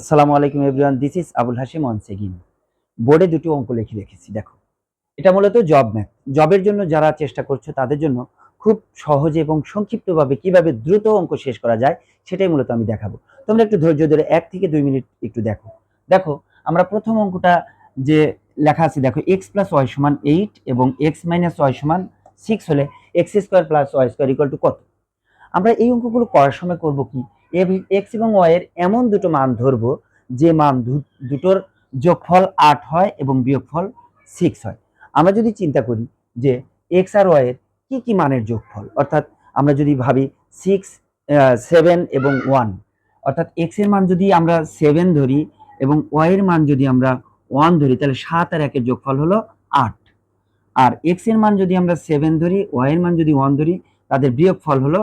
আসসালামু আলাইকুম everyone, this is Abul Hashim once again. বোর্ডে দুটো অঙ্ক লিখে রেখেছি, দেখো। এটা মূলত জব ম্যাথ। জবের জন্য যারা চেষ্টা করছো তাদের জন্য খুব সহজে এবং সংক্ষিপ্তভাবে কিভাবে দ্রুত অঙ্ক শেষ করা যায় সেটাই মূলত আমি দেখাবো। তোমরা একটু ধৈর্য ধরে 1 থেকে 2 মিনিট একটু দেখো। দেখো, আমরা প্রথম অঙ্কটা যে লেখা আছে, দেখো x + y = 8 এবং x - y = 6 হলে x² + y² = কত? আমরা এই অঙ্কগুলো করার সময় করব কি, এক্স এবং ওয়াই এর এমন দুটো মান ধরব যে মান দুটোর যোগফল 8 হয় এবং বিয়োগফল 6 হয়। আমরা যদি চিন্তা করি যে এক্স আর ওয়াই এর কি কি মানের যোগফল, অর্থাৎ আমরা যদি ভাবি 6, 7 এবং 1, অর্থাৎ এক্স এর মান যদি আমরা 7 ধরি এবং ওয়াই এর মান যদি আমরা 1 ধরি, তাহলে 7 আর 1 এর যোগফল হলো 8। আর এক্স এর মান যদি আমরা 7 ধরি, ওয়াই এর মান যদি 1 ধরি, তাদের বিয়োগফল হলো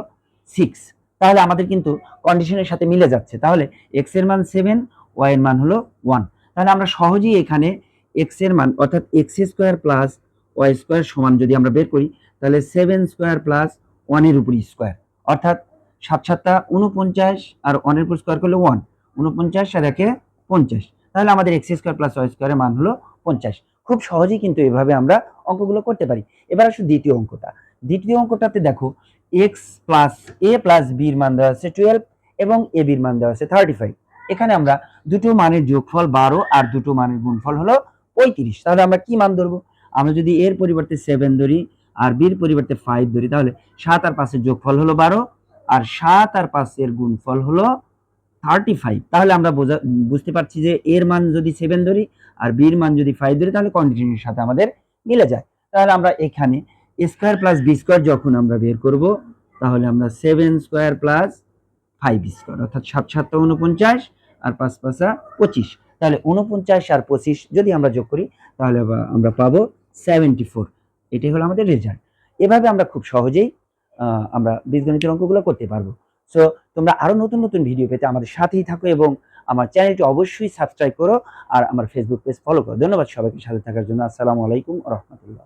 6। তাহলে আমাদের কিন্তু কন্ডিশনের সাথে মিলে যাচ্ছে। তাহলে এক্স এর মান 7, ওয়াই এর মান হলো 1। তাহলে আমরা সহজেই এখানে এক্স এর মান অর্থাৎ x² + y² সমান যদি আমরা বের করি, তাহলে 7² + 1 এর উপর স্কয়ার, অর্থাৎ 7 × 7 = 49 আর 1 এর উপর স্কয়ার করলে 1, 49 আর 1 এ 50। তাহলে আমাদের x² + y² এর মান হলো 50। খুব সহজেই কিন্তু এভাবে আমরা অঙ্কগুলো করতে পারি। এবার আসো দ্বিতীয় অঙ্কটা। দ্বিতীয় অঙ্কটাতে দেখো, x + a + b এর মান দেওয়া আছে 12 এবং ab এর মান দেওয়া আছে 35। এখানে আমরা দুটো মানের যোগফল 12 আর দুটো মানের গুণফল হলো 35। তাহলে আমরা কি মান ধরবো? আমরা যদি এর পরিবর্তে 7 ধরি আর b এর পরিবর্তে 5 ধরি, তাহলে 7 আর 5 এর যোগফল হলো 12 আর 7 আর 5 এর গুণফল হলো 35। তাহলে আমরা বুঝতে পারছি যে এর মান যদি 7 ধরি আর b এর মান যদি 5 ধরি, তাহলে কন্ডিশনের সাথে আমাদের মিলে যায়। তাহলে আমরা এখানে স্কয়ার প্লাস বি স্কয়ার যখন আমরা বের করব, তাহলে আমরা 7² + 5² অর্থাৎ 7 × 7 = 49 আর 5 × 5 = 25। তাহলে 49 আর 25 যদি আমরা যোগ করি, তাহলে আমরা পাবো 74। এটাই হলো আমাদের রেজাল্ট। এভাবে আমরা খুব সহজেই আমরা বীজগণিতের অঙ্কগুলো করতে পারবো। সো তোমরা আরো নতুন নতুন ভিডিও পেতে আমাদের সাথেই থাকো এবং আমার চ্যানেলটি অবশ্যই সাবস্ক্রাইব করো আর আমার ফেসবুক পেজ ফলো করো। ধন্যবাদ সবাইকে সাথে থাকার জন্য। আসসালামু আলাইকুম ওয়া রাহমাতুল্লাহ।